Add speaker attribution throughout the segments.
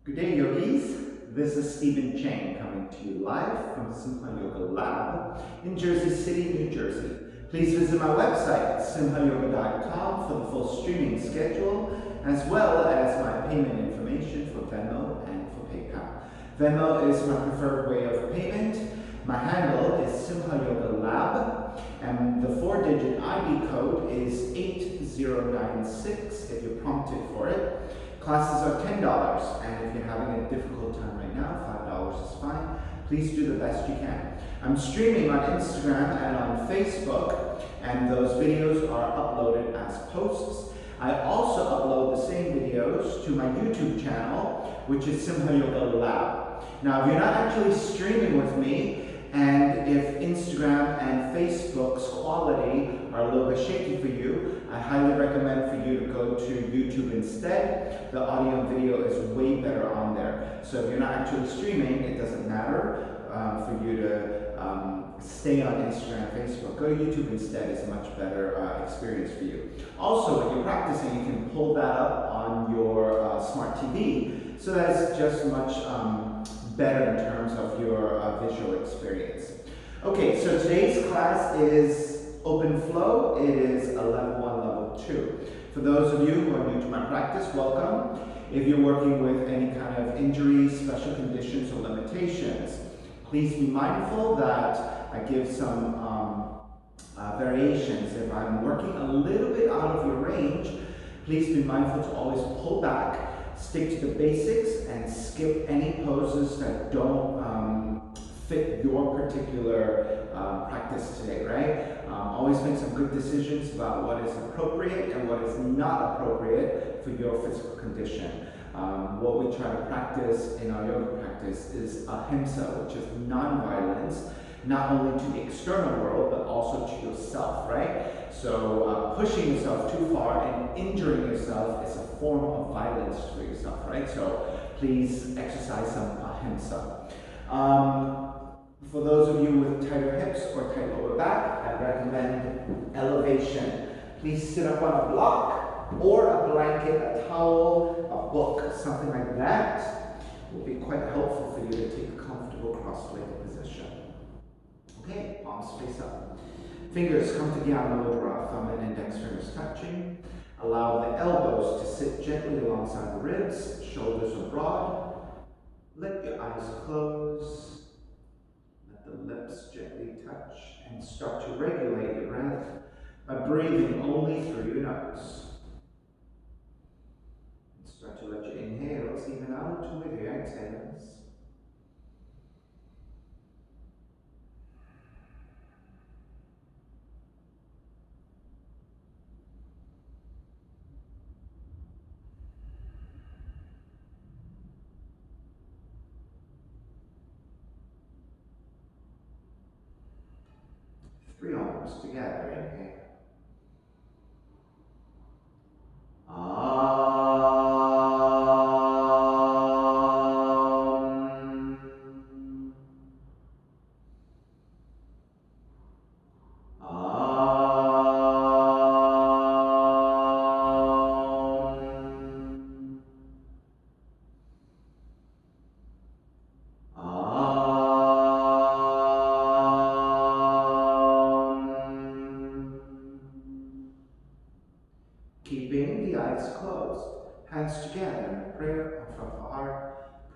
Speaker 1: Good day, yogis. This is Stephen Chang coming to you live from Simha Yoga Lab in Jersey City, New Jersey. Please visit my website, simhayoga.com, for the full streaming schedule, as well as my payment information for Venmo and for PayPal. Venmo is my preferred way of payment. My handle is Simha Yoga Lab, and the 4-digit ID code is 8096 if you're prompted for it. Classes are $10, and if you're having a difficult time right now, $5 is fine. Please do the best you can. I'm streaming on Instagram and on Facebook, and those videos are uploaded as posts. I also upload the same videos to my YouTube channel, which is Simha Yoga Lab. Now, if you're not actually streaming with me, and if Instagram and Facebook's quality are a little bit shaky for you, I highly recommend for you to go to YouTube instead. The audio and video is way better on there. So if you're not actually streaming, it doesn't matter for you to stay on Instagram and Facebook. Go to YouTube instead. It's a much better experience for you. Also, when you're practicing, you can pull that up on your smart TV, so that it's just much better in terms of your visual experience. Okay, so today's class is open flow. It is a level 1, level 2. For those of you who are new to my practice, welcome. If you're working with any kind of injuries, special conditions, or limitations, please be mindful that I give some variations. If I'm working a little bit out of your range, please be mindful to always pull back. Stick to the basics and skip any poses that don't fit your particular practice today, right? Always make some good decisions about what is appropriate and what is not appropriate for your physical condition. What we try to practice in our yoga practice is ahimsa, which is non-violence, not only to the external world, but also to yourself, right? So pushing yourself too far and injuring yourself is a form of violence for yourself, right? So please exercise some ahimsa. For those of you with tighter hips or tight lower back, I recommend elevation. Please sit up on a block or a blanket, a towel, a book, something like that will be quite helpful for you to take a comfortable cross-legged position. Okay, palms face up. Fingers come to Jnana Mudra, thumb and index fingers touching. Allow the elbows to sit gently alongside the ribs, shoulders are broad. Let your eyes close. Let the lips gently touch and start to regulate your breath by breathing only through your nose. And start to let your inhales even out with your exhales. Three arms together, inhale. Keeping the eyes closed, hands together, prayer from the heart,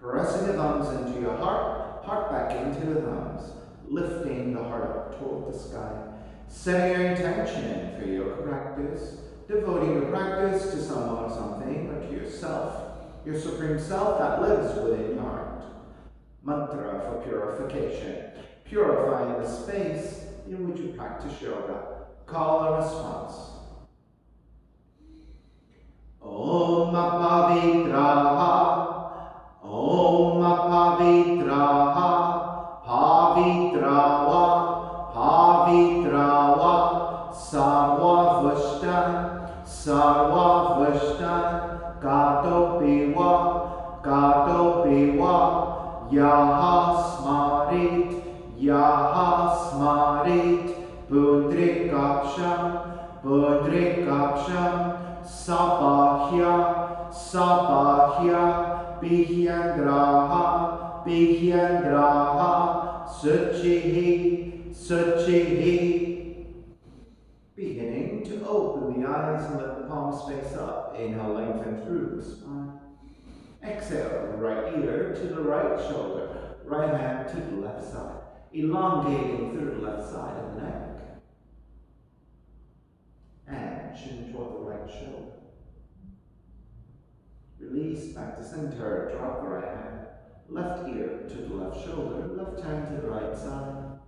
Speaker 1: pressing the thumbs into your heart, heart back into the thumbs, lifting the heart up toward the sky, setting your intention for your yoga practice, devoting your practice to someone or something, or to yourself, your supreme self that lives within your heart. Mantra for purification, purifying the space in which you practice yoga. Call and response. Om Pavitraha, Om Pavitraha, Pavitrawa, Pavitrawa, Sarva Vashtan, Gato Piwa, Yaha Smarit, Pundrikaksham, Sabahya, Bihyangraha, Bihyangraha, Suchihi, Suchihi. Beginning to open the eyes and let the palms face up. Inhale, lengthen through the spine. Exhale, right ear to the right shoulder, right hand to the left side. Elongating through the left side of the neck. And chin toward the right shoulder. Release back to center, drop the right hand. Left ear to the left shoulder, left hand to the right side.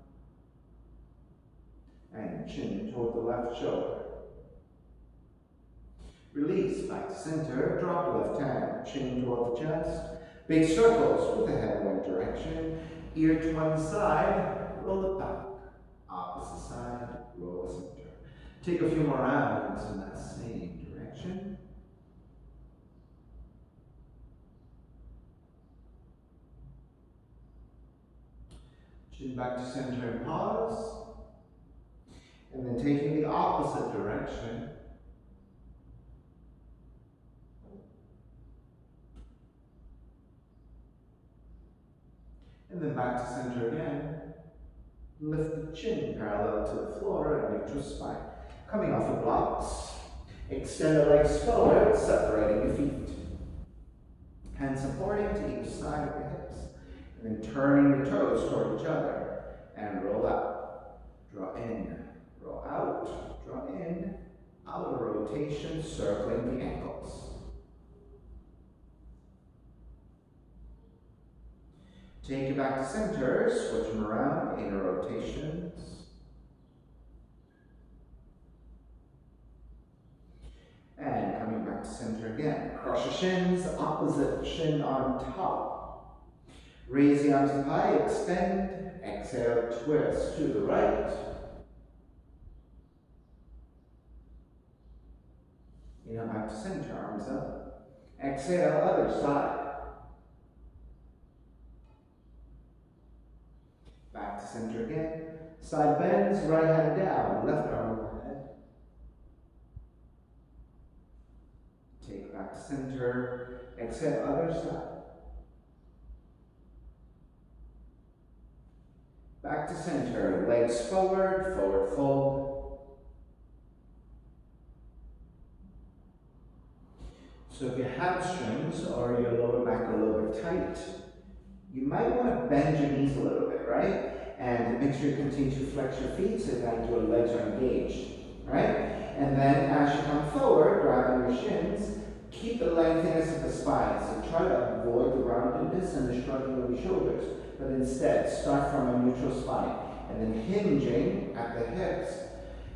Speaker 1: And chin toward the left shoulder. Release back to center, drop the left hand, chin toward the chest. Big circles with the head one direction, ear to one side, roll it back. Opposite side, roll the center. Take a few more rounds in that same direction. Chin back to center and pause. And then taking the opposite direction. And then back to center again. Lift the chin parallel to the floor and neutral spine. Coming off the blocks. Extend the legs forward, separating the feet. Hands supporting to each side of the hips. And then turning the toes toward each other. And roll out. Draw in. Roll out. Draw in. Outer rotation, circling the ankles. Take it back to center, switch them around, inner rotations. And coming back to center again. Cross your shins, opposite shin on top. Raise the arms up high, extend, exhale, twist to the right. Inhale back to center, arms up. Exhale, other side. Back to center again. Side bends, right hand down, left arm overhead. Take back to center. Exhale, other side. Back to center, legs forward, forward fold. So if your hamstrings or your lower back are a little bit tight, you might want to bend your knees a little bit, right? And make sure you continue to flex your feet so that your legs are engaged, right? And then as you come forward, grabbing your shins, keep the lengthiness of the spine. So try to avoid the roundedness and the shrugging of the shoulders, but instead start from a neutral spine and then hinging at the hips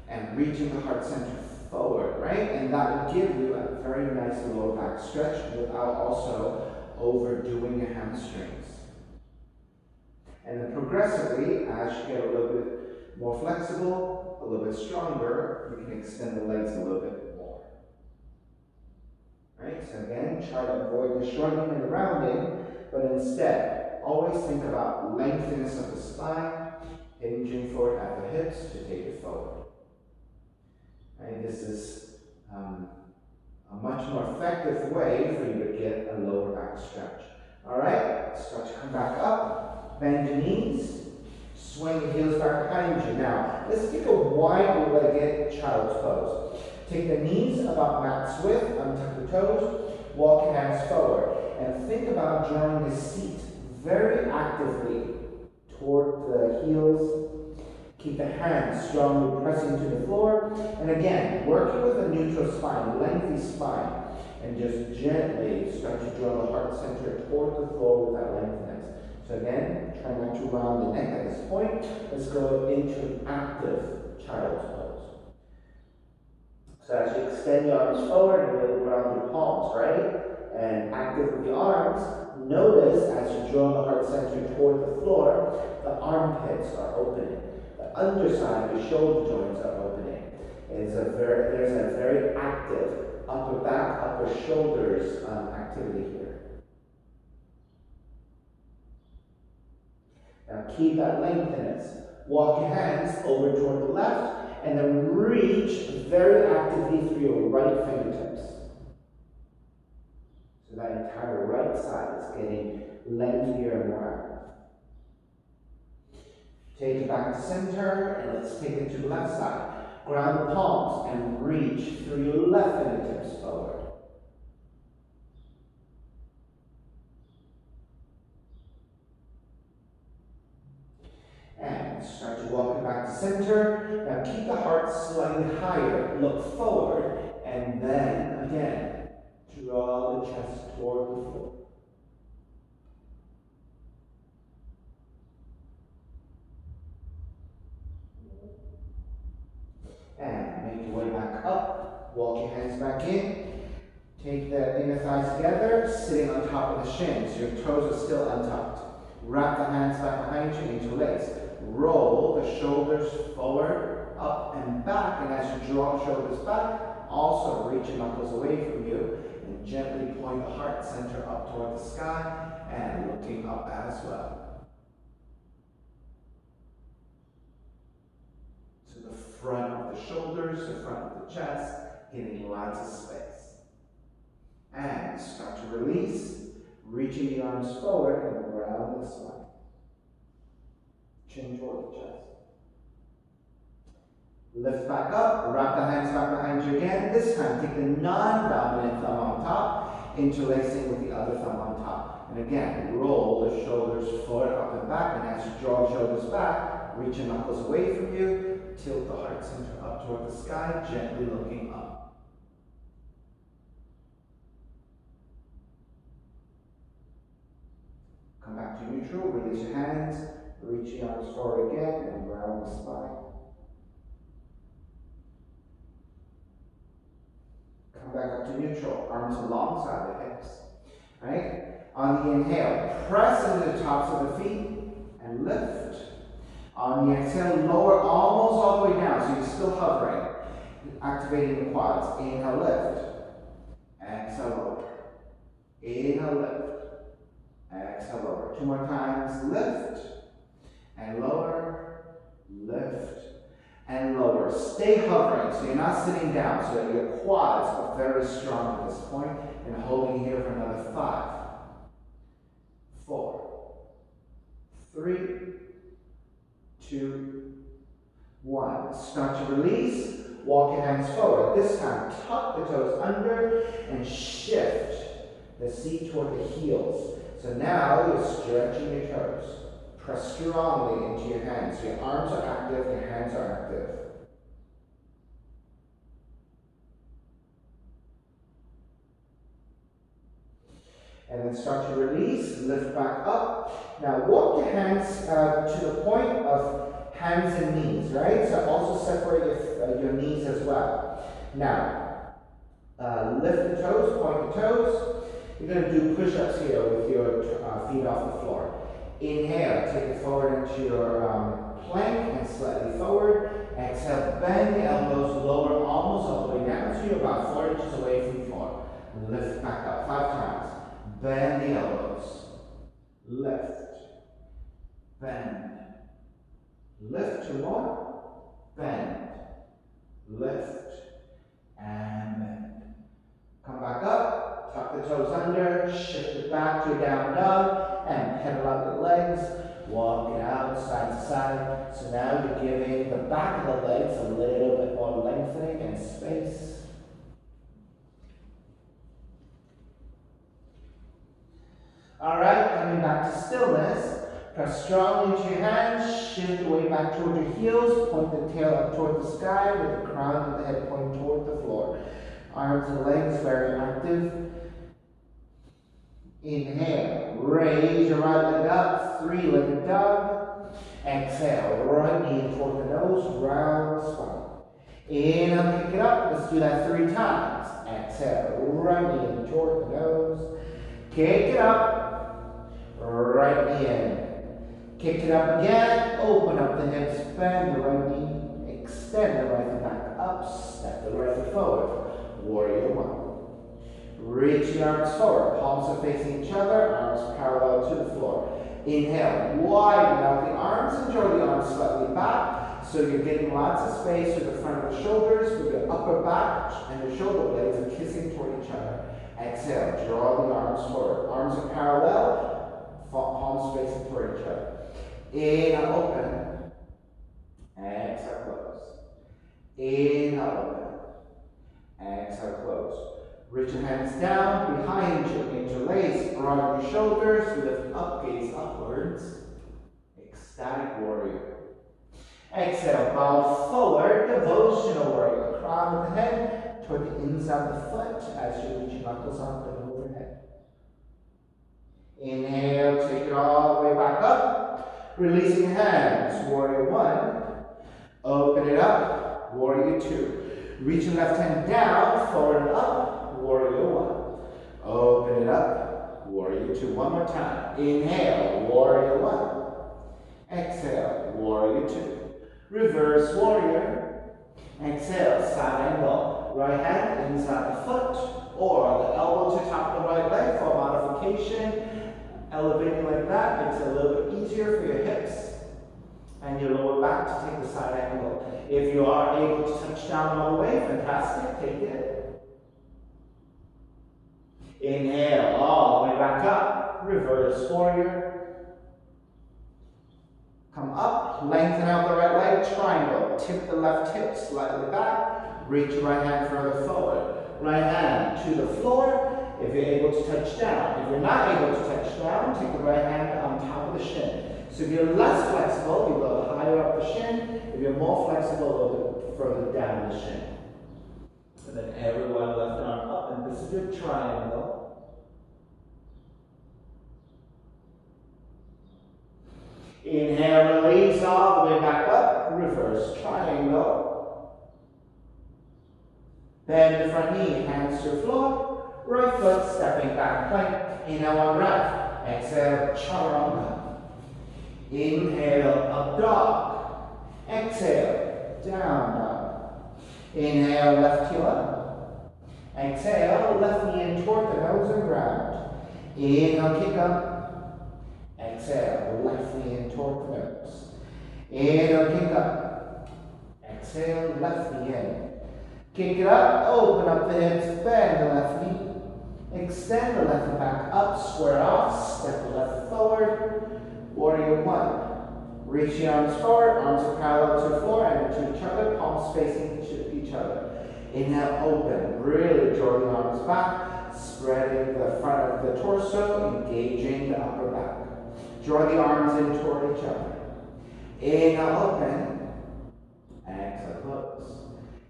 Speaker 1: and reaching the heart center forward, right? And that will give you a very nice lower back stretch without also overdoing your hamstrings. And then progressively, as you get a little bit more flexible, a little bit stronger, you can extend the legs a little bit more. Right? So again, try to avoid the shrugging and the rounding, but instead, always think about lengthiness of the spine, hinging forward at the hips to take it forward. Right? This is a much more effective way for you to get a lower back stretch. All right, start to come back up. Bend your knees, swing the heels back behind you. Now, let's take a wide-legged child's pose. Take the knees about mat's width, untuck the toes, walk your hands forward, and think about drawing the seat very actively toward the heels. Keep the hands strongly pressing to the floor, and again, working with a neutral spine, lengthy spine, and just gently start to draw the heart center toward the floor with that lengthiness. So again, try not to round the neck at this point. Let's go into an active child's pose. So as you extend your arms forward and really ground your palms, right? And active with the arms, notice as you draw the heart center toward the floor, the armpits are opening. The underside of your shoulder joints are opening. There's a very active upper back, upper shoulders activity here. Now keep that lengthiness. Walk your hands over toward the left and then reach very actively through your right fingertips. So that entire right side is getting lengthier and more. Take it back to center, and let's take it to the left side. Ground the palms and reach through your left fingertips forward. And start to walk it back to center. Now keep the heart slightly higher. Look forward, and then again, draw the chest toward the floor. And make your way back up. Walk your hands back in. Take the inner thighs together, sitting on top of the shins. Your toes are still untucked. Wrap the hands back behind you, interlace. Roll the shoulders forward, up and back. And as you draw the shoulders back, also reach your knuckles away from you. And gently point the heart center up toward the sky and looking up as well. The front of the shoulders, the front of the chest, getting lots of space. And start to release, reaching the arms forward and around the spine. Chin toward the chest. Lift back up, wrap the hands back behind you again. This time, take the non-dominant thumb on top, interlacing with the other thumb on top. And again, roll the shoulders forward, up and back. And as you draw the shoulders back, reach your knuckles away from you. Tilt the heart center up toward the sky, gently looking up. Come back to neutral, release your hands, reach the arms forward again, and round the spine. Come back up to neutral, arms alongside the hips. Right? On the inhale, press into the tops of the feet and lift. On the exhale, lower almost all the way down, so you're still hovering, activating the quads. Inhale, lift. Exhale, lower. Inhale, lift. Exhale, lower. 2 more times. Lift and lower, lift and lower. Stay hovering, so you're not sitting down, so that your quads are very strong at this point, and holding here for another 5, 4, 3, 2, 1. Start to release. Walk your hands forward. This time, tuck the toes under and shift the seat toward the heels. So now you're stretching your toes. Press strongly into your hands. Your arms are active, your hands are active. And then start to release, lift back up. Now walk your hands to the point of hands and knees, right? So also separate your knees as well. Now, lift the toes, point the toes. You're going to do push-ups here with your feet off the floor. Inhale, take it forward into your plank and slightly forward. Exhale, bend the elbows, lower almost all the way down so you're about 4 inches away from the floor. Lift back up 5 times. Bend the elbows. Lift. Bend. Lift 2 more. Bend. Lift. And bend. Come back up. Tuck the toes under. Shift it back to a down dog. And pedal out the legs. Walk it out side to side. So now you're giving the back of the legs a little bit more lengthening and space. Alright, coming back to stillness. Press strongly into your hands, shift the weight back toward your heels, point the tail up toward the sky with the crown of the head pointing toward the floor. Arms and legs very active. Inhale, raise your right leg up, 3-legged dog. Exhale, right knee toward the nose, round the spine. Inhale, kick it up, let's do that 3 times. Exhale, right knee toward the nose. Kick it up, right knee in. Kick it up again, open up the hips, bend the right knee, extend the right foot back up, step the right foot forward. Warrior 1. Reach the arms forward, palms are facing each other, arms parallel to the floor. Inhale, widen out the arms and draw the arms slightly back, so you're getting lots of space to the front of the shoulders with your upper back and the shoulder blades are kissing toward each other. Exhale, draw the arms forward. Arms are parallel, palms facing toward each other. Inhale, open. Exhale, close. Inhale, open. Exhale, close. Reach your hands down, behind you, interlace, broaden your shoulders, lift up, gaze upwards. Ecstatic warrior. Exhale, bow forward, devotional warrior. Crown of the head toward the inside of the foot as you reach your knuckles up and overhead. Inhale, take it all the way back up. Releasing your hands, warrior one. Open it up, warrior two. Reach your left hand down, forward and up, warrior one. Open it up, warrior two. One more time. Inhale, warrior one. Exhale, warrior two. Reverse warrior. Exhale, side angle. Right hand inside the foot or the elbow to top of the right leg for modification. Elevating like that makes it a little bit easier for your hips and your lower back to take the side angle. If you are able to touch down all the way, fantastic, take it. Inhale, all the way back up. Reverse warrior. Come up, lengthen out the right leg, triangle. Tip the left hip slightly back. Reach your right hand further forward. Right hand to the floor if you're able to touch down. If you're not able to touch down, take the right hand on top of the shin. So if you're less flexible, you go higher up the shin. If you're more flexible, a little bit further down the shin. And then everyone left arm up, and this is your triangle. Inhale, release all the way back up, reverse triangle. Bend the front knee, hands to the floor, right foot stepping back plank. Inhale, one breath. Exhale, chaturanga. Inhale, up dog. Exhale, down dog. Inhale, left heel up. Exhale, left knee in toward the nose and ground. Inhale, kick up. Exhale, left knee in toward the nose. Inhale, kick up. Exhale, left knee in. Kick it up, open up the hips, bend the left knee. Extend the left knee back up, square off, step the left forward. Warrior one. Reach the arms forward, arms are parallel to the floor and to each other, palms facing each other. Inhale, open. Really draw the arms back, spreading the front of the torso, engaging the upper back. Draw the arms in toward each other. Inhale, open. Exhale, close.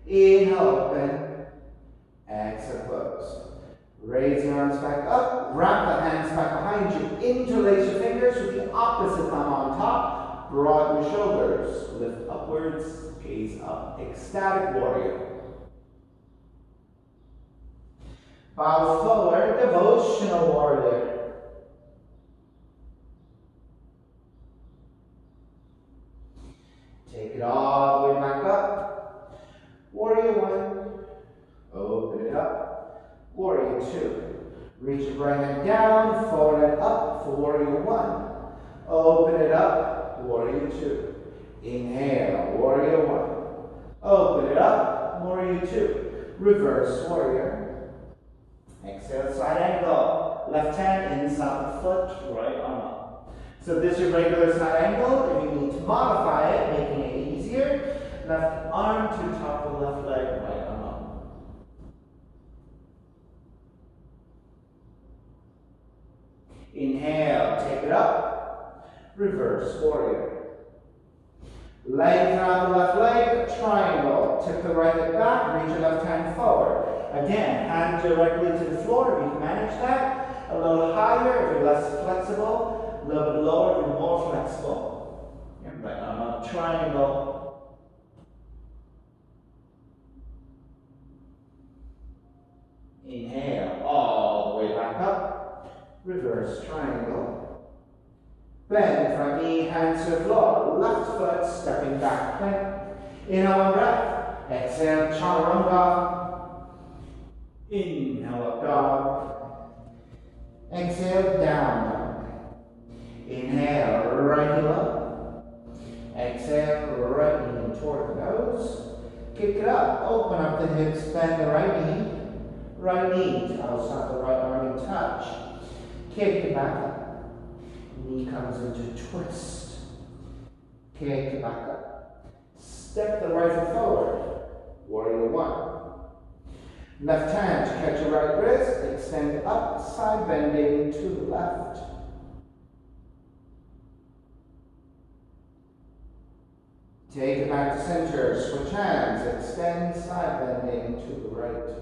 Speaker 1: Inhale, open. Exhale, close. Raise the arms back up. Wrap the hands back behind you. Interlace your fingers with the opposite thumb on top. Broaden your shoulders. Lift upwards. Gaze up. Ecstatic warrior. Bow forward. Devotional warrior. Take it all the way back up. Warrior one. Open it up. Warrior two. Reach your right hand down, forward and up for warrior one. Open it up. Warrior two. Inhale. Warrior one. Open it up. Warrior two. Reverse warrior. Exhale, side angle. Left hand inside the foot, right arm up. So this is your regular side angle. If you need to modify it, making it easier, left arm to top of left leg, right arm up. Inhale, take it up. Reverse warrior. Lengthen out the left leg, triangle. Tip the right leg back, reach your left hand forward. Again, hand directly to the floor if you can manage that. A little higher if you're less flexible. A little bit lower if you're more flexible. And right arm up, triangle. Inhale, all the way back up. Reverse triangle. Bend the front knee, hands to the floor. Left foot stepping back plank. Inhale, one breath. Exhale, chaturanga. Inhale, up dog. Exhale, down dog. Inhale, right heel up. Exhale, right knee toward the nose. Kick it up, open up the hips, bend the right knee. right knee to outside the right arm and touch. Kick it back up. Knee comes into twist. Kick it back up. Step the right foot forward. Warrior one. Left hand to catch your right wrist. Extend up, side bending to the left. Take it back to center. Switch hands. Extend, side bending to the right.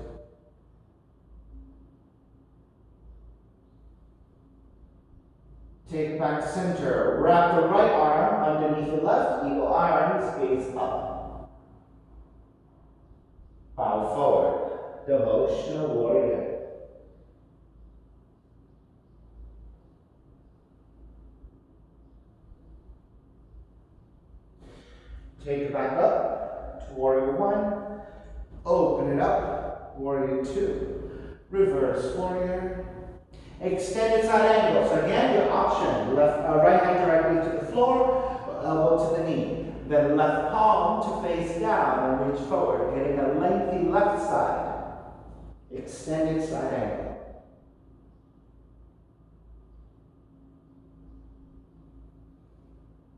Speaker 1: Take it back to center. Wrap the right arm underneath the left. Eagle arms, gaze up. Bow forward. Devotional warrior. Take it back up to warrior one. Open it up. Warrior two. Reverse warrior. Extended side angle. So again, your option. Right hand directly to the floor, elbow to the knee. Then left palm to face down and reach forward, getting a lengthy left side. Extended side angle.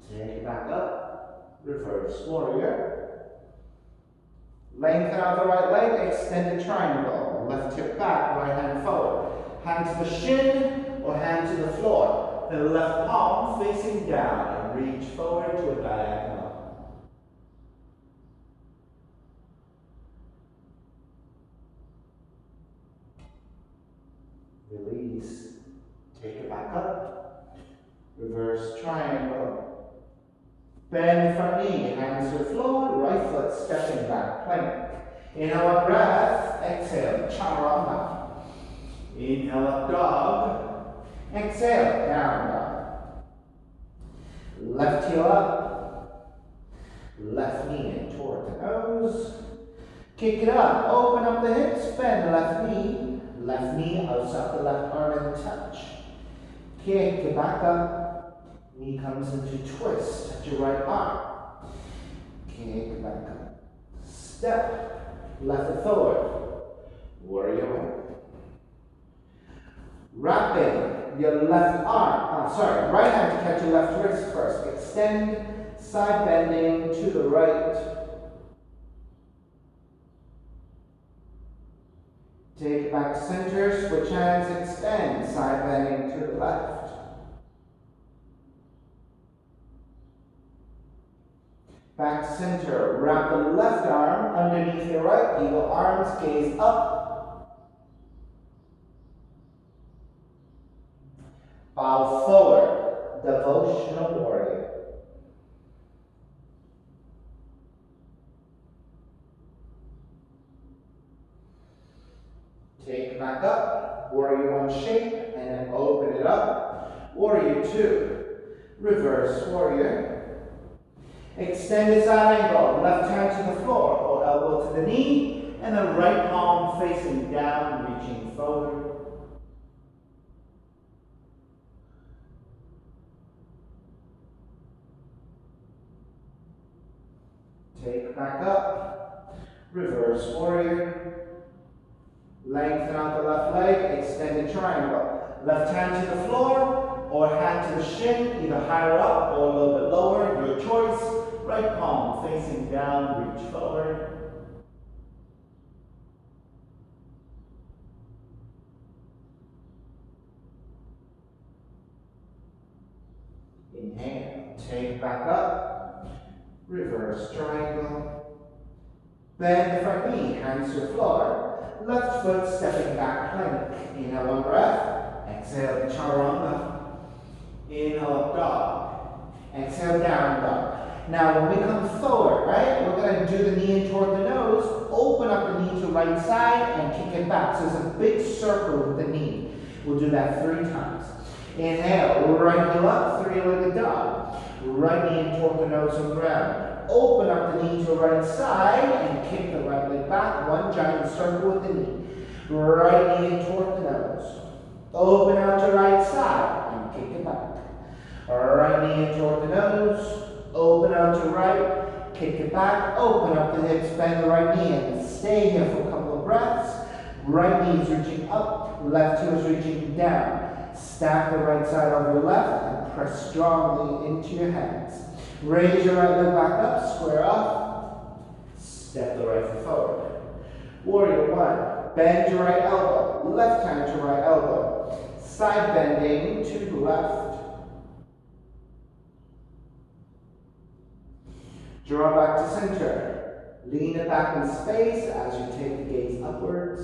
Speaker 1: Take it back up. Reverse warrior. Lengthen out the right leg. Extended triangle. Left hip back. Right hand forward. Hand to the shin or hand to the floor. Then left palm facing down and reach forward to a diagonal. Release. Take it back up. Reverse triangle. Bend the front knee. Hands to the floor. Right foot stepping back. Plank. Inhale a breath. Exhale. Chaturanga. Inhale up dog. Exhale. Down dog. Left heel up. Left knee in toward the nose. Kick it up. Open up the hips. Bend the left knee. Left knee outside the left arm and touch. Kick it back up. Knee comes into twist. Touch your right arm. Kick it back up. Step. Left foot forward. Warrior one. Wrapping your left arm. Right hand to catch your left wrist first. Extend. Side bending to the right. Take it back to center, switch hands, extend, side bending to the left. Back to center, wrap the left arm underneath your right, eagle arms, gaze up. Bow forward, devotional warrior. Take it back up, warrior one shape, and then open it up. Warrior two, reverse warrior. Extended side angle, left hand to the floor, or elbow to the knee, and then right palm facing down, reaching forward. Take it back up, reverse warrior. Lengthen out the left leg, extended triangle. Left hand to the floor or hand to the shin, either higher up or a little bit lower, your choice. Right palm facing down, reach forward. Inhale, take back up, reverse triangle. Bend the front knee, hands to the floor. Left foot stepping back, plank. Inhale one breath. Exhale, chaturanga. Inhale up dog. Exhale, down dog. Now when we come forward, right, we're going to do the knee in toward the nose. Open up the knee to right side and kick it back. So there's a big circle with the knee. We'll do that 3 times. Inhale, right heel up, 3-legged dog. Right knee in toward the nose and ground. Open up the knee to the right side and kick the right leg back. 1 giant circle with the knee. Right knee in toward the nose. Open out to right side and kick it back. Right knee in toward the nose. Open out to right. Kick it back. Open up the hips. Bend the right knee and stay here for a couple of breaths. Right knee is reaching up, left heel is reaching down. Stack the right side over your left and press strongly into your hands. Raise your right leg back up, square off. Step the right foot forward. Warrior one. Bend your right elbow, left hand to right elbow. Side bending to the left. Draw back to center. Lean it back in space as you take the gaze upwards.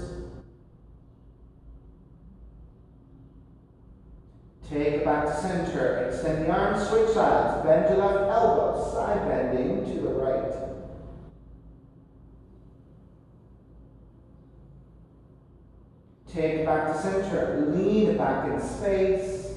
Speaker 1: Take it back to center. Extend the arms, switch sides. Bend your left elbow, side bending to the right. Take it back to center. Lean it back in space.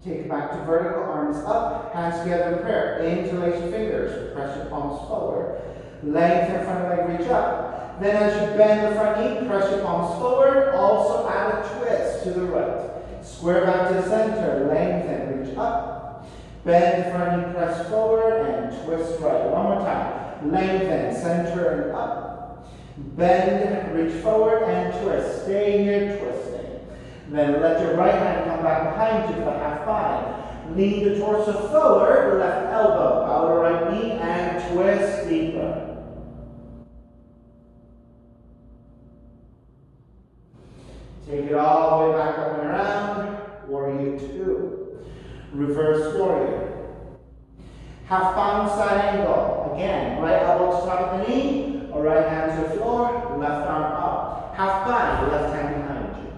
Speaker 1: Take it back to vertical, arms up, hands together in prayer. Interlace your fingers, press your palms forward. Lengthen front leg, reach up. Then as you bend the front knee, press your palms forward. Also add a twist to the right. Square back to the center, lengthen, reach up. Bend the front knee, press forward, and twist right. One more time. Lengthen, center and up. Bend, reach forward, and twist. Stay here, twisting. Then let your right hand come back behind you for the half bind. Lean the torso forward, left elbow, outer right knee, and twist deeper. Take it all the way back up and around. Warrior two. Reverse warrior. Half bound side angle. Again, right elbow to top of the knee, or right hand to the floor, left arm up. Half bind, left hand behind you.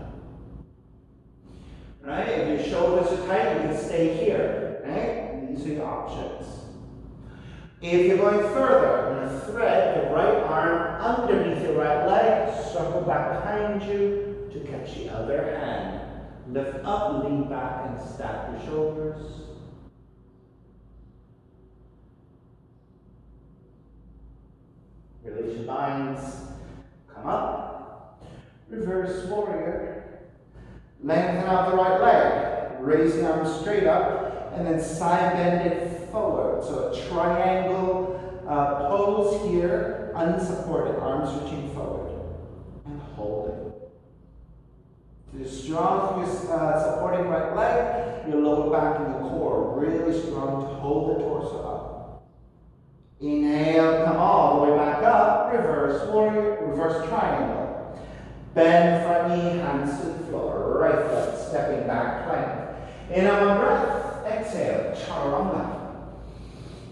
Speaker 1: Right? If your shoulders are tight, you can stay here. Right? These are your options. If you're going further, you're going to thread the right arm underneath your right leg, circle back behind you to catch the other hand. Lift up, lean back, and stack your shoulders. Release your binds. Come up. Reverse warrior. Lengthen out the right leg. Raise the arms straight up, and then side bend it forward. So a triangle pose here, unsupported, arms reaching forward. And hold it. You're strong through your supporting right leg, your lower back and your core. Really strong to hold the torso up. Inhale, come all the way back up. Reverse warrior, reverse triangle. Bend front knee, hands to the floor. Right foot stepping back, plank. Inhale, one breath. Exhale, chaturanga.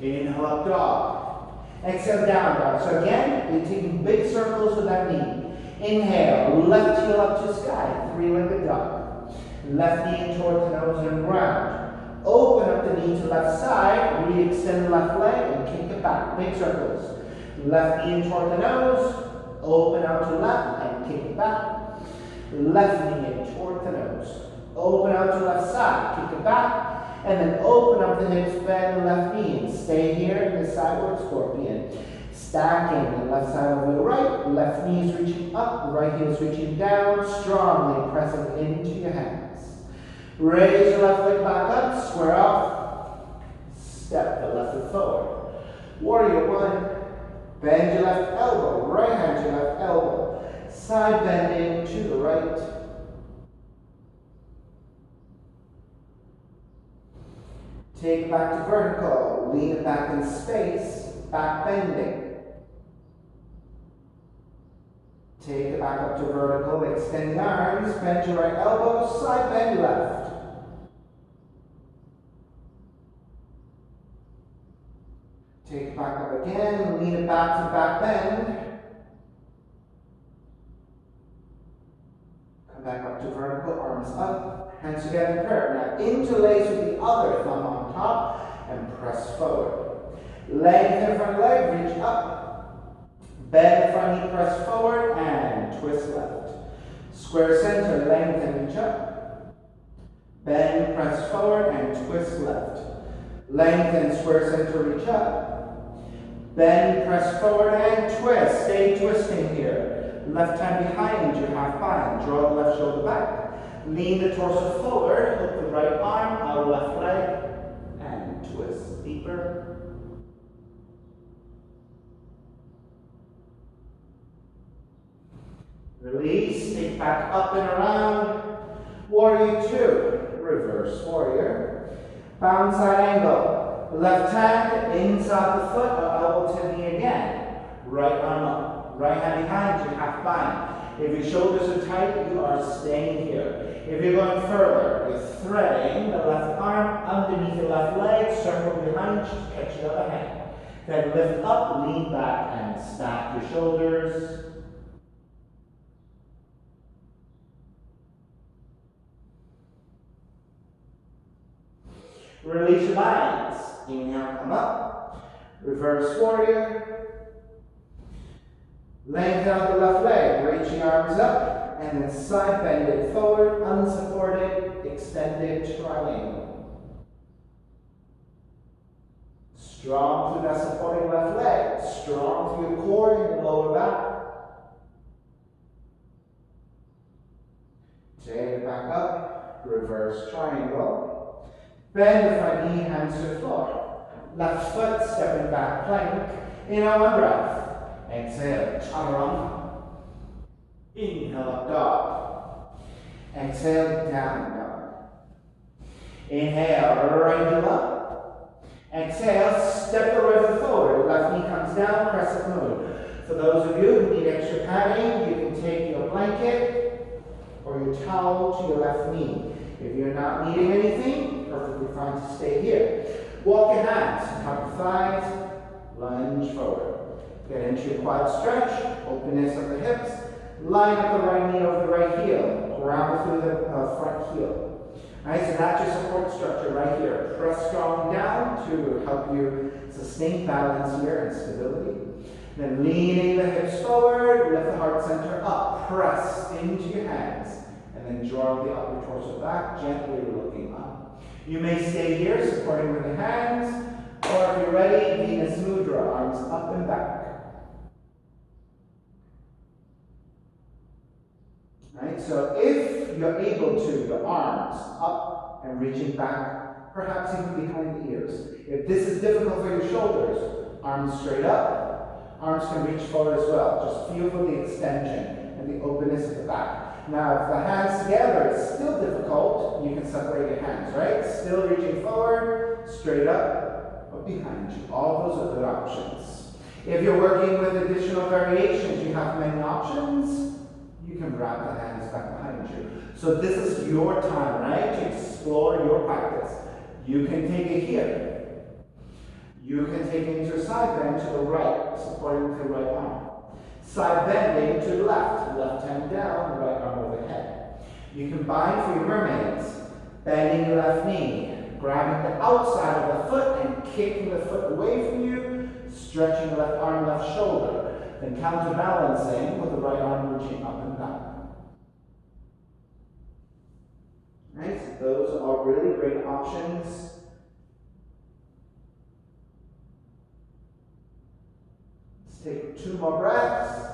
Speaker 1: Inhale, up dog. Exhale, down dog. So again, you're taking big circles with that knee. Inhale, left heel up to sky, three-legged dog. Left knee towards the nose and ground. Open up the knee to left side, re-extend the left leg and kick it back. Big circles. Left knee in toward the nose, open out to left and kick it back. Left knee in toward the nose. Open out to left side, kick it back. And then open up the hips, bend the left knee and stay here in the sideward scorpion. Stacking the left side over the right, left knee is reaching up, right heel is reaching down, strongly pressing into your hands. Raise your left leg back up, square off, step the left foot forward. Warrior one, bend your left elbow, right hand to left elbow, side bending to the right. Take it back to vertical, lean it back in space, back bending. Take it back up to vertical, extend the arms, bend your right elbow, side bend left. Take it back up again, lean it back to back bend. Come back up to vertical, arms up, hands together in prayer. Now interlace with the other thumb on top and press forward. Lengthen front leg, reach up. Bend front knee, press forward, and twist left. Square center, lengthen, reach up. Bend, press forward, and twist left. Lengthen, square center, reach up. Bend, press forward, and twist. Stay twisting here. Left hand behind you, half bind. Draw the left shoulder back. Lean the torso forward, hook the right arm, out left leg, and twist deeper. Release, take back up and around. Warrior 2, reverse warrior. Bound side angle. Left hand inside the foot or elbow to knee again. Right arm up. Right hand behind you, half bind. If your shoulders are tight, you are staying here. If you're going further, you're threading the left arm underneath your left leg, circle behind you, catch the other hand. Then lift up, lean back, and stack your shoulders. Release your minds. Inhale, come up. Reverse warrior. Lengthen out the left leg, reach your arms up, and then side bend it forward, unsupported, extended triangle. Strong through that supporting left leg, strong through your core and your lower back. Take it back up, reverse triangle. Bend the front knee, hands to the floor. Left foot stepping back, plank. Inhale, one breath. Exhale, chaturanga. Inhale, up dog. Exhale, down dog. Inhale, right heel up. Exhale, step the right foot forward. Left knee comes down, crescent moon. For those of you who need extra padding, you can take your blanket or your towel to your left knee. If you're not needing anything, perfectly fine to stay here. Walk your hands, top your thighs, lunge forward. Get into your quad stretch, openness of the hips. Line up the right knee over the right heel. Ground through the front heel. Alright, so that's your support structure right here. Press strong down to help you sustain balance here and stability. Then leaning the hips forward, lift the heart center up. Press into your hands. And then draw the upper torso back, gently looking up. You may stay here, supporting with the hands. Or if you're ready, Venus Mudra, arms up and back. Right, so if you're able to, your arms up and reaching back, perhaps even behind the ears. If this is difficult for your shoulders, arms straight up, arms can reach forward as well. Just feel for the extension and the openness of the back. Now, if the hands together is still difficult, you can separate your hands, right? Still reaching forward, straight up, or behind you. All those are good options. If you're working with additional variations, you have many options. You can wrap the hands back behind you. So this is your time, right, to explore your practice. You can take it here. You can take it into a side bend to the right, supporting the right arm. Side bending to the left, left hand down, right arm overhead. You can bind for your mermaids, bending your left knee, grabbing the outside of the foot and kicking the foot away from you, stretching the left arm, left shoulder. Then counterbalancing with the right arm reaching up and down. Right, so those are really great options. Let's take 2 more breaths.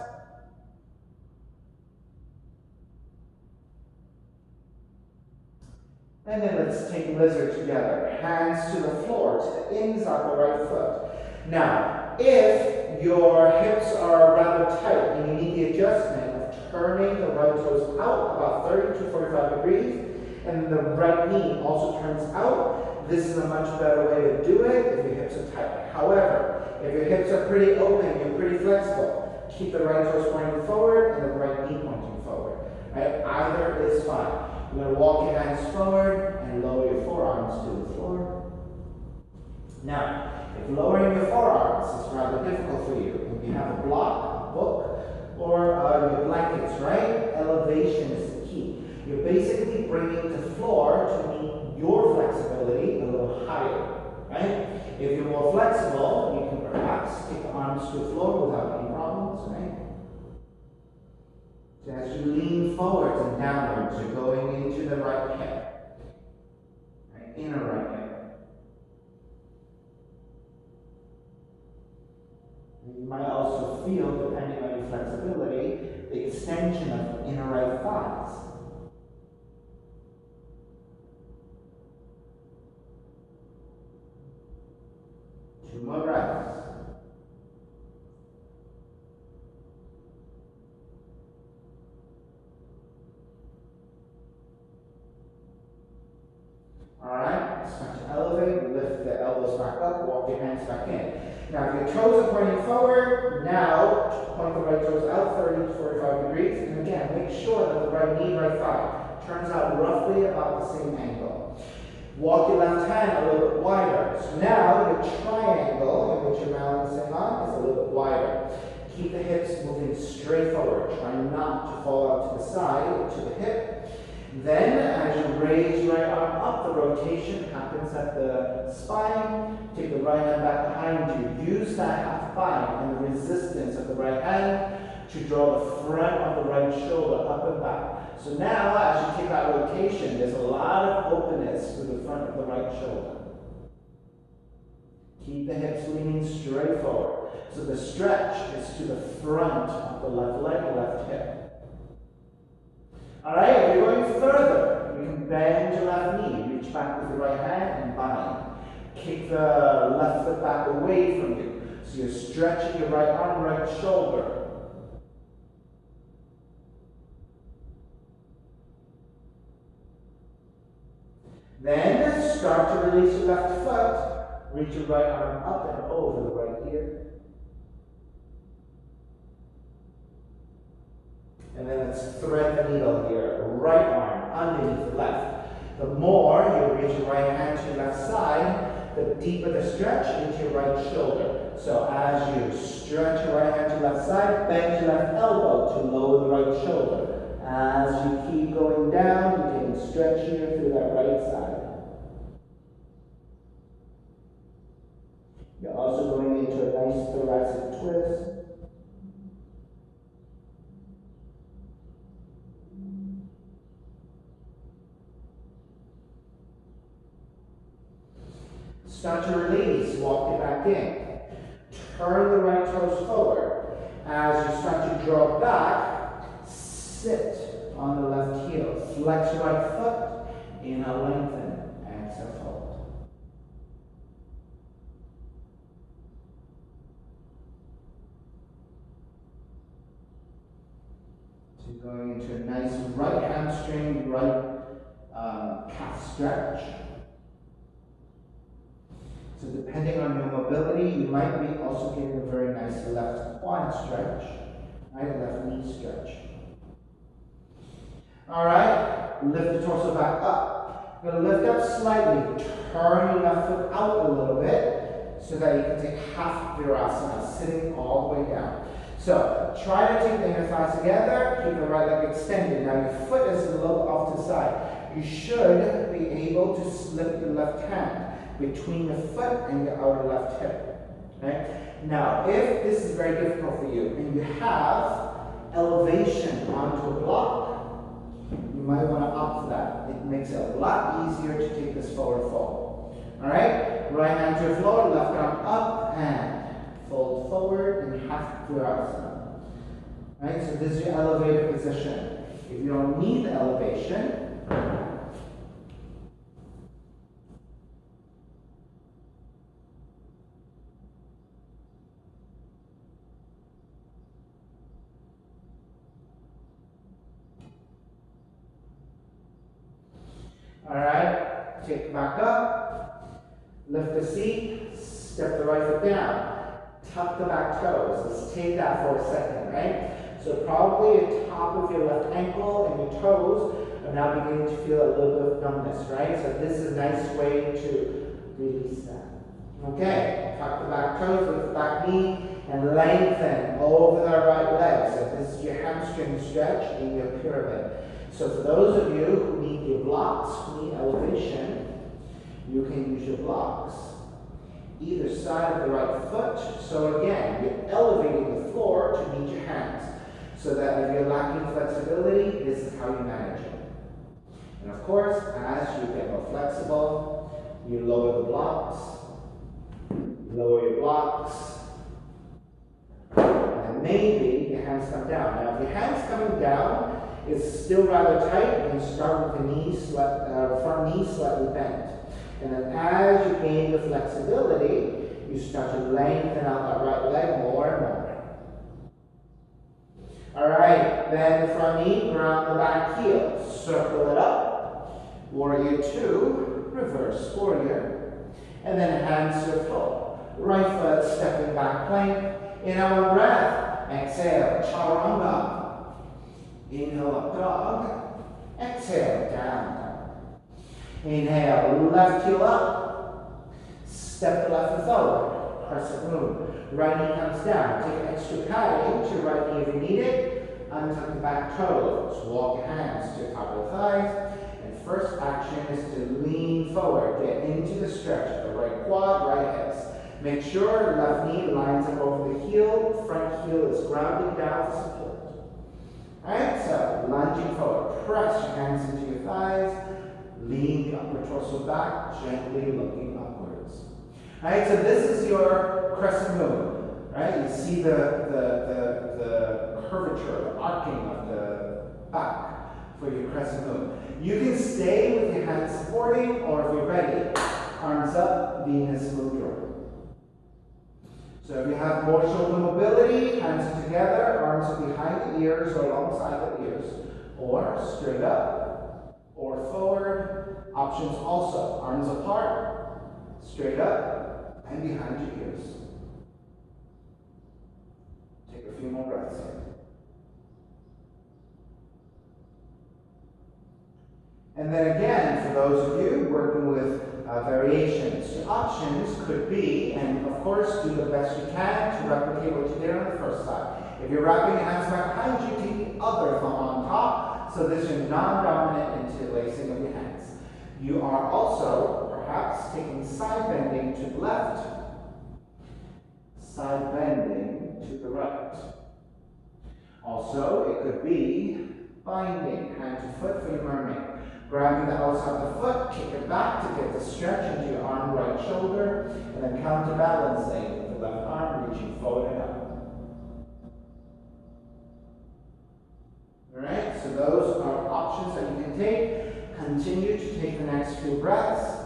Speaker 1: And then let's take lizard together. Hands to the floor, to the inside of the right foot. Now, if your hips are rather tight and you need the adjustment of turning the right toes out about 30 to 45 degrees, and the right knee also turns out, this is a much better way to do it if your hips are tight. However, if your hips are pretty open, you're pretty flexible, keep the right toes pointing forward and the right knee pointing forward. Right? Either is fine. You're going to walk your hands forward and lower your forearms to the floor. Now, if lowering your forearms is rather difficult for you, if you have a block, a book, or your blankets, right? Elevation is the key. You're basically bringing the floor to meet your flexibility a little higher, right? If you're more flexible, you can perhaps take the arms to the floor without any problems, right? So as you lean forwards and downwards, you're going into the right hip, right? Inner right hip. You might also feel, depending on your flexibility, the extension of the inner right thighs. Two more breaths. elbows back up, walk your hands back in. Now, if your toes are pointing forward, now point the right toes out 30 to 45 degrees. And again, make sure that the right knee, right thigh turns out roughly about the same angle. Walk your left hand a little bit wider. So now your triangle in which you're balancing on is a little bit wider. Keep the hips moving straight forward. Try not to fall out to the side or to the hip. Then, as you raise your right arm up, the rotation happens at the spine. Take the right hand back behind you. Use that half bind and the resistance of the right hand to draw the front of the right shoulder up and back. So now, as you take that rotation, there's a lot of openness through the front of the right shoulder. Keep the hips leaning straight forward. So the stretch is to the front of the left leg, left hip. All right, if you're going further, you can bend your left knee, reach back with the right hand and bind. Kick the left foot back away from you. So you're stretching your right arm, right shoulder. Then start to release your left foot. Reach your right arm up and over the right ear. And then let's thread the needle here. Right arm underneath the left. The more you reach your right hand to your left side, the deeper the stretch into your right shoulder. So as you stretch your right hand to your left side, bend your left elbow to lower the right shoulder. As you keep going down, you can stretch here through that right side. You're also going into a nice thoracic twist. Start to release, walk it back in. Turn the right toes forward. As you start to draw back, sit on the left heel. Flex your right foot, inhale, lengthen, exhale, fold. So you're going into a nice right hamstring, right calf stretch. So depending on your mobility, you might be also getting a very nice left quad stretch, right? Left knee stretch. All right, lift the torso back up. You're going to lift up slightly, turn your left foot out a little bit so that you can take half virasana, sitting all the way down. So try to take the inner thighs together, keep the right leg extended. Now your foot is a little off to the side. You should be able to slip your left hand between the foot and your outer left hip. Okay? Now, if this is very difficult for you and you have elevation onto a block, you might want to opt for that. It makes it a lot easier to take this forward fold. All right? Right hand to the floor, left arm up and fold forward and half virasana. All right? So this is your elevated position. If you don't need the elevation, all right, take back up, lift the seat, step the right foot down, tuck the back toes. Let's take that for a second, right? So probably the top of your left ankle and your toes are now beginning to feel a little bit of numbness, right? So this is a nice way to release that. Okay, tuck the back toes, lift the back knee, and lengthen over the right leg. So this is your hamstring stretch in your pyramid. So for those of you who need your blocks, who need elevation, you can use your blocks either side of the right foot. So again, you're elevating the floor to meet your hands. So that if you're lacking flexibility, this is how you manage it. And of course, as you get more flexible, you lower the blocks, lower your blocks, and maybe your hands come down. Now if your hands coming down, it's still rather tight, and you start with the knees, front knee slightly bent. And then as you gain the flexibility, you start to lengthen out that right leg more and more. All right, then the front knee, ground the back heel. Circle it up. Warrior two, reverse warrior. And then hands to the floor. Right foot stepping back plank. In our breath, exhale, chaturanga. Inhale, up dog. Exhale, down dog. Inhale, left heel up. Step the left foot forward. Crescent moon. Right knee comes down. Take an extra carry to your right knee if you need it. Untuck the back toes. Walk your hands to the top of the thighs. And first action is to lean forward. Get into the stretch of the right quad, right hips. Make sure left knee lines up over the heel. Front heel is grounding down for support. Alright, so lunging forward. Press your hands into your thighs. Lean the upper torso back, gently looking upwards. Alright, so this is your crescent moon. Right? You see the curvature, the arcing of the back for your crescent moon. You can stay with your hands supporting, or if you're ready, arms up, Venus mudra. So if you have more shoulder mobility, hands are together, arms are behind the ears or alongside the ears, or straight up, or forward. Options also, arms apart, straight up, and behind your ears. Take a few more breaths here. And then again, for those of you working with variations, your options could be, and of course, do the best you can to replicate what you did on the first side. If you're wrapping your hands back behind you, take the other thumb on top, so this is non-dominant interlacing of your hands. You are also, perhaps, taking side bending to the left, side bending to the right. Also, it could be binding, hand to foot for your mermaid. Grabbing the outside of the foot, kick it back to get the stretch into your arm, right shoulder, and then counterbalancing with the left arm, reaching forward and up. Alright, so those are options that you can take. Continue to take the next few breaths.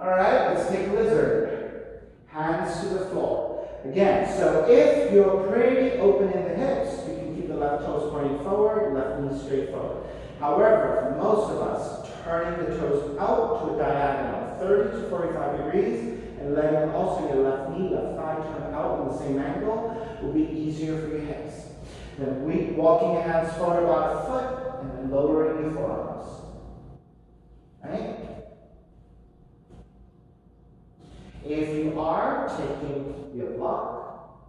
Speaker 1: Alright, let's take lizard. Hands to the floor. Again, so if you're pretty open in the hips, you can keep the left toes pointing forward, left knee straight forward. However, for most of us, turning the toes out to a diagonal, 30 to 45 degrees, and letting also your left knee, left thigh turn out in the same angle will be easier for your hips. Then walking your hands forward about a foot, and then lowering your forearms. Right? If you are taking your block,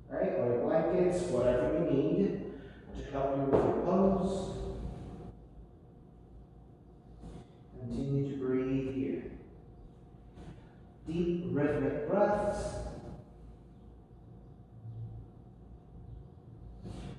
Speaker 1: right, or your blankets, whatever you need to help you with your pose, continue to breathe here. Deep rhythmic breaths.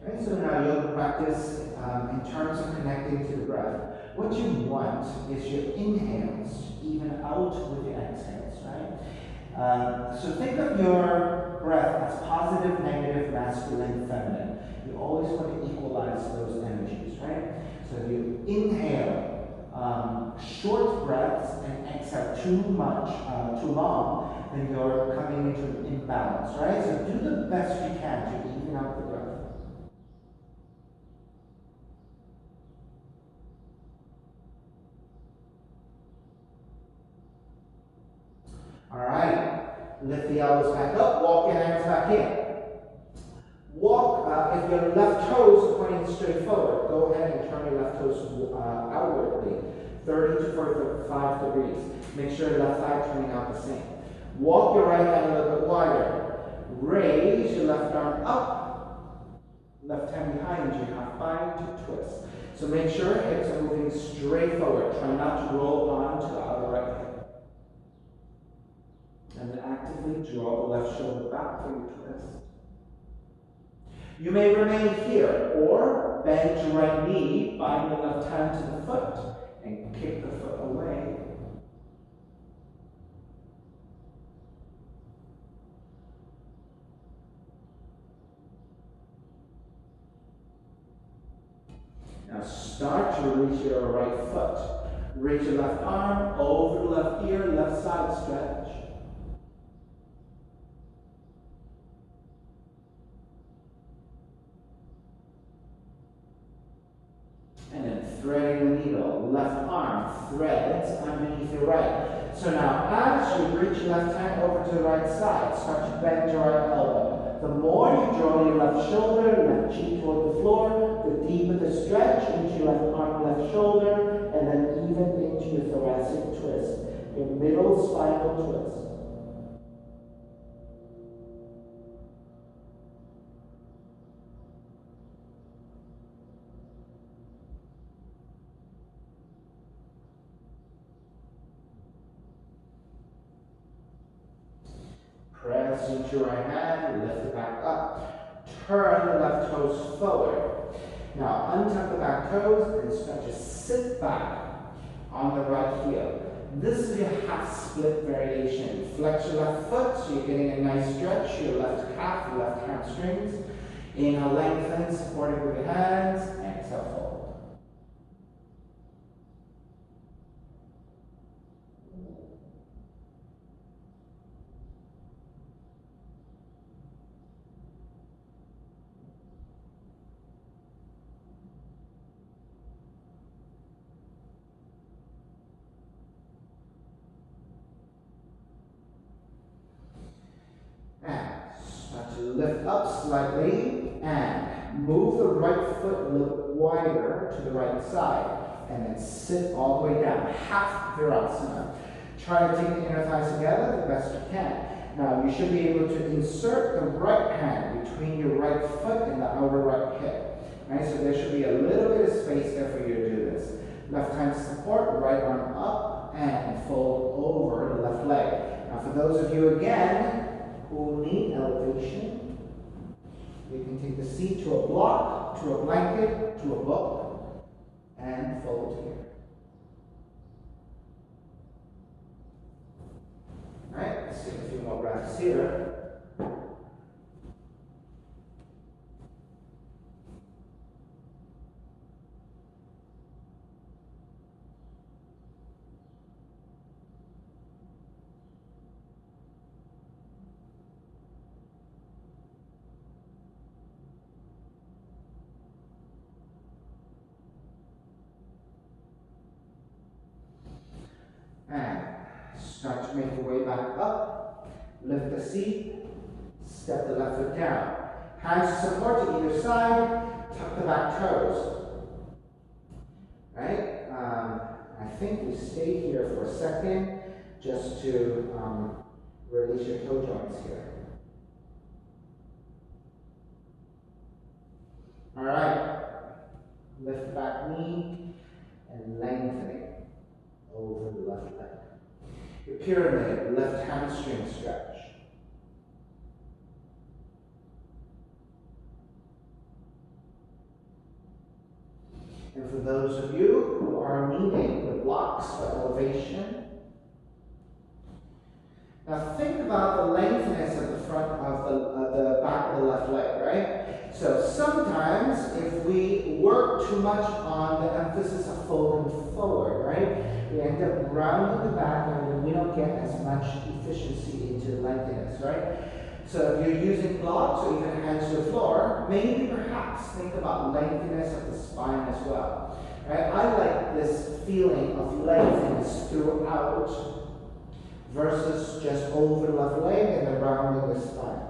Speaker 1: Right, so now yoga practice in terms of connecting to the breath. What you want is your inhales to even out with your exhales, right? So think of your breath as positive, negative, masculine, feminine. You always want to equalize those energies, right? So if you inhale short breaths and exhale too long, then you're coming into an imbalance, right? So do the best you can to even out the breath. Alright, lift the elbows back up, walk your hands back in. Walk, if your left toes are pointing straight forward, go ahead and turn your left toes outwardly, 30 to 45 degrees. Make sure your left thigh turning out the same. Walk your right hand a little bit wider. Raise your left arm up, left hand behind you, half bind to twist. So make sure hips are moving straight forward. Try not to roll on to the other right hip. And then actively draw the left shoulder back for your twist. You may remain here, or bend your right knee, bind the left hand to the foot, and kick the foot away. Now start to reach your right foot. Reach your left arm over the left ear, left side stretch. threads underneath your right. So now as you reach your left hand over to the right side, start to bend your right elbow. The more you draw your left shoulder, left cheek toward the floor, the deeper the stretch into your left arm, left shoulder, and then even into your thoracic twist, your middle spinal twist. Press into your right hand, lift it back up. Turn the left toes forward. Now untuck the back toes and start to sit back on the right heel. This is your half split variation. Flex your left foot so you're getting a nice stretch. Your left calf, your left hamstrings. Inhale, lengthen, support it with your hands. Exhale, fold. Lift up slightly and move the right foot a little wider to the right side and then sit all the way down, half Virasana. Try to take the inner thighs together the best you can. Now you should be able to insert the right hand between your right foot and the outer right hip. Right? So there should be a little bit of space there for you to do this. Left hand support, right arm up and fold over the left leg. Now for those of you again who need elevation, you can take the seat to a block, to a blanket, to a book, and fold here. All right, let's take a few more breaths here. And start to make your way back up. Lift the seat. Step the left foot down. Hands to support to either side. Tuck the back toes. Right? I think we stay here for a second just to release your toe joints here. All right. Lift back knee and lengthening over the left leg. Your pyramid, left hamstring stretch. And for those of you who are needing the blocks for elevation, now think about the lengthiness of the front of the back of the left leg, right? So sometimes if we work too much on the emphasis of folding forward, right? We end up rounding the back and we don't get as much efficiency into the lengthiness, right? So if you're using blocks or even hands to the floor, maybe perhaps think about lengthiness of the spine as well. Right? I like this feeling of lengthiness throughout versus just over the left leg and then rounding the spine.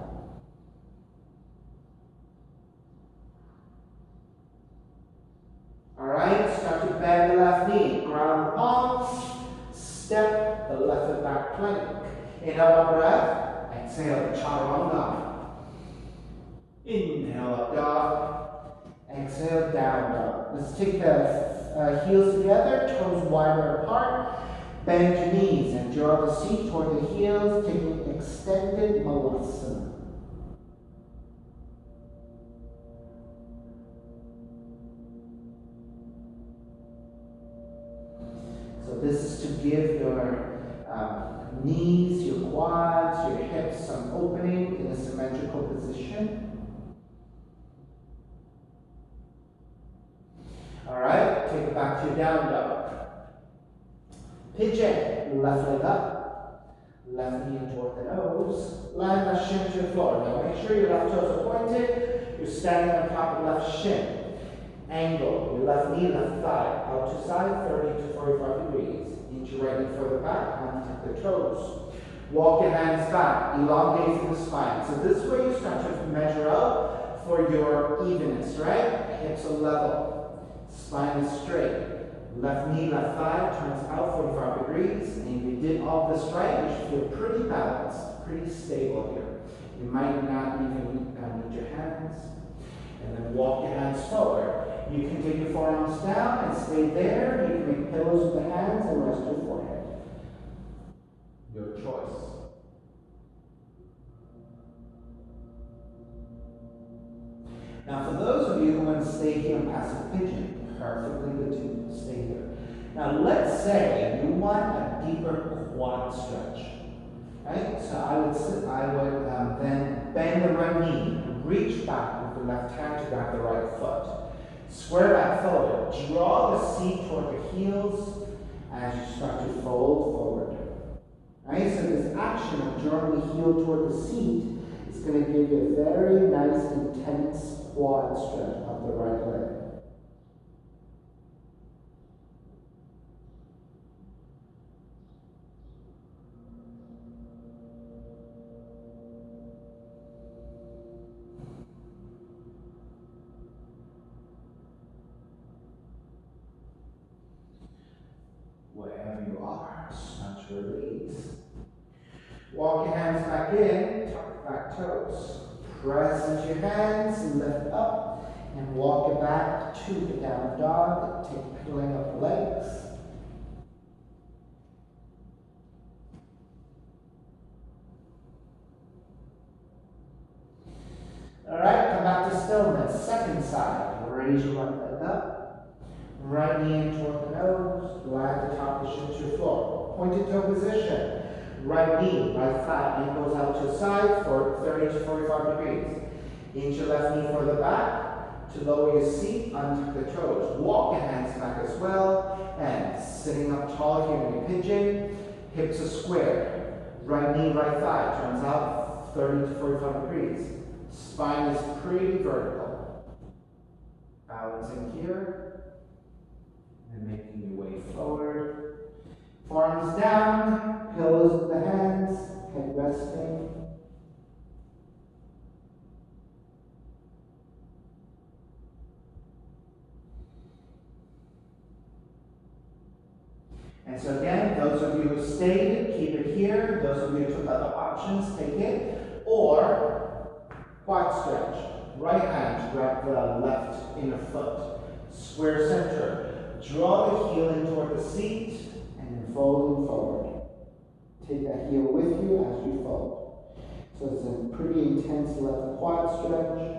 Speaker 1: Alright, start to bend the left knee, ground the palms, step the left foot back plank. Inhale, one breath, exhale, chaturanga. Inhale, up dog, exhale, down dog. Let's take the heels together, toes wider apart, bend your knees and draw the seat toward the heels, taking extended malasana. So this is to give your knees, your quads, your hips some opening in a symmetrical position. All right, take it back to your down dog. Pigeon, left leg up, left knee toward the nose, land left shin to the floor. Now make sure your left toes are pointed, you're standing on top of left shin. Angle, your left knee, left thigh, out to side, 30 to 45 degrees. Inch your right knee further back, untuck the toes. Walk your hands back, elongate through the spine. So this is where you start to measure out for your evenness, right? Hips are level, spine is straight. Left knee, left thigh turns out 45 degrees. And if you did all this right, you should feel pretty balanced, pretty stable here. You might not even need your hands. And then walk your hands forward. You can take your forearms down and stay there. You can make pillows with the hands and rest your forehead. Your choice. Now for those of you who want to stay here in passive pigeon, perfectly good to stay here. Now let's say you want a deeper quad stretch. Right? So I would then bend the right knee, reach back with the left hand to grab the right foot. Square back forward. Draw the seat toward the heels as you start to fold forward. Right? So this action of drawing the heel toward the seat is going to give you a very nice, intense quad stretch of the right leg. Wherever you are, start to release. Walk your hands back in, tuck the back toes. Press into your hands, lift up, and walk it back to the down dog. Take pedaling up the legs. Alright, come back to stillness. Second side. Raise your right leg up. Right knee in toward the nose, glide the top of the shin to the floor. Pointed toe position. Right knee, right thigh, ankles out to the side for 30 to 45 degrees. Inch your left knee further back to lower your seat, untuck the toes. Walk your hands back as well, and sitting up tall here in your pigeon. Hips are square. Right knee, right thigh turns out 30 to 45 degrees. Spine is pretty vertical. Balancing here. And making your way forward. Forearms down, pillows with the hands, head resting. And so again, those of you who stayed, keep it here. Those of you who took other options, take it. Or quad stretch. Right hand, grab the left inner foot. Square center. Draw the heel in toward the seat and then folding forward. Take that heel with you as you fold. So it's a pretty intense left quad stretch.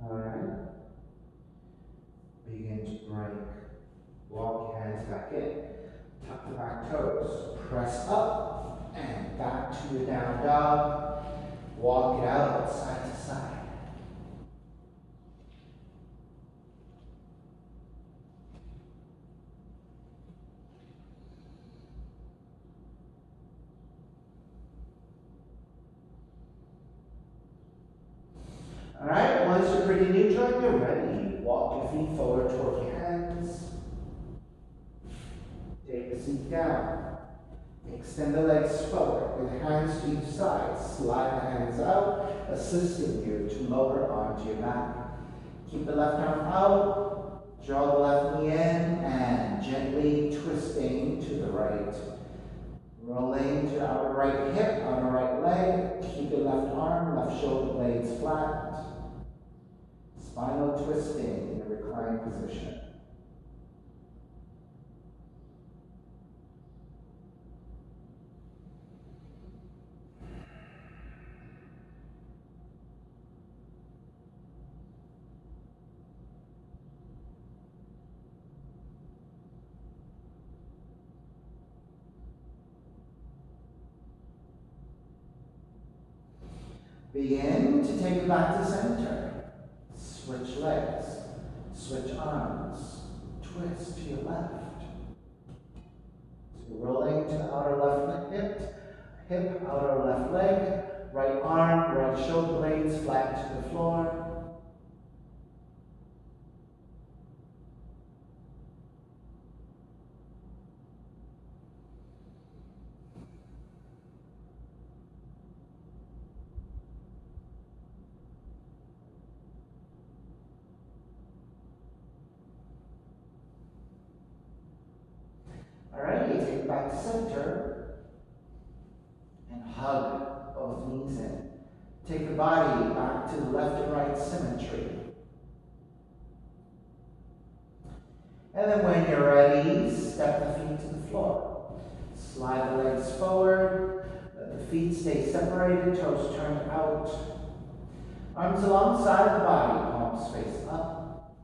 Speaker 1: Alright. Begin to break. Walk your hands back in. Tuck the back toes. Press up and back to your down dog. Walk it out side to side. Alright, once you're pretty neutral and you're ready, walk your feet forward toward your hands. Take the seat down. Extend the legs forward with hands to each side. Slide the hands out, assisting you to lower onto your back. Keep the left arm out. Draw the left knee in and gently twisting to the right. Rolling to outer right hip, outer right leg. Keep your left arm, left shoulder blades flat. Spinal twisting in a reclined position. Begin to take it back to center. Switch legs, switch arms, twist to your left. So rolling to outer left hip, outer left leg, right arm, right shoulder blades flat to the floor. Alright, take it back to center and hug both knees in. Take the body back to the left and right symmetry. And then when you're ready, step the feet to the floor. Slide the legs forward, let the feet stay separated, toes turned out. Arms alongside the body, palms face up.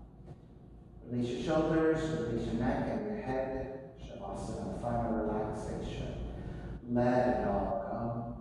Speaker 1: Release your shoulders, release your neck and your head. Shavasana, final relaxation. Let it all go.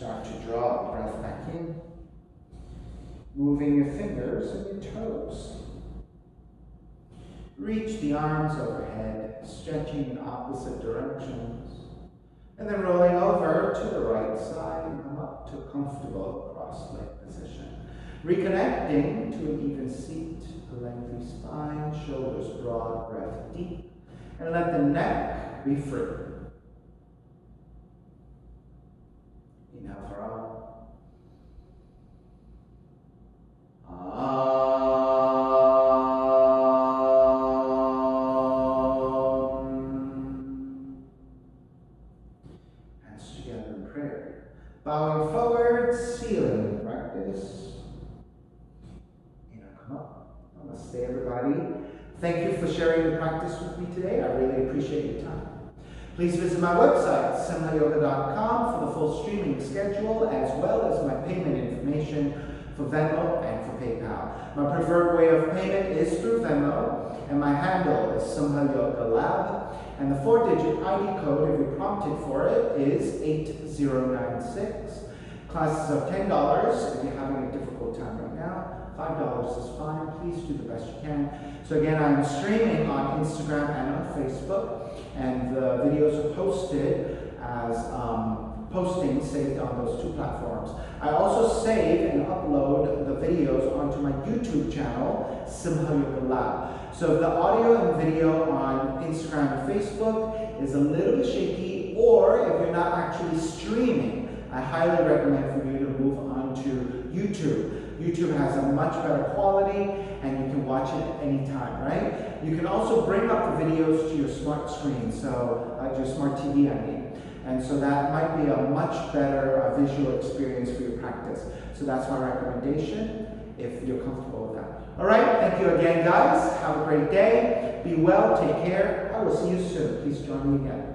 Speaker 1: Start to draw the breath back in, moving your fingers and your toes. Reach the arms overhead, stretching in opposite directions, and then rolling over to the right side and come up to a comfortable cross-leg position. Reconnecting to an even seat, a lengthy spine, shoulders broad, breath deep, and let the neck be free. Inhale for all. Hands together in prayer. Bowing forward, sealing the practice. Come up. Namaste, everybody. Thank you for sharing the practice with me today. I really appreciate your time. Please visit my website, simhayoga.com, for the full streaming schedule, as well as my payment information for Venmo and for PayPal. My preferred way of payment is through Venmo, and my handle is Simha Yoga Lab, and the 4-digit ID code, if you're prompted for it, is 8096. Classes of $10. If you're having a difficult time right now, $5 is fine. Please do the best you can. So again, I'm streaming on Instagram and on Facebook, and the videos are posted as postings saved on those two platforms. I also save and upload the videos onto my YouTube channel, Simha Yoga Lab. So if the audio and video on Instagram and Facebook is a little bit shaky, or if you're not actually streaming, I highly recommend for you to move on to YouTube. YouTube has a much better quality, and you can watch it at any time, right? You can also bring up the videos to your smart screen, so your smart TV, I mean. And so that might be a much better visual experience for your practice. So that's my recommendation, if you're comfortable with that. All right, thank you again, guys. Have a great day. Be well, take care. I will see you soon. Please join me again.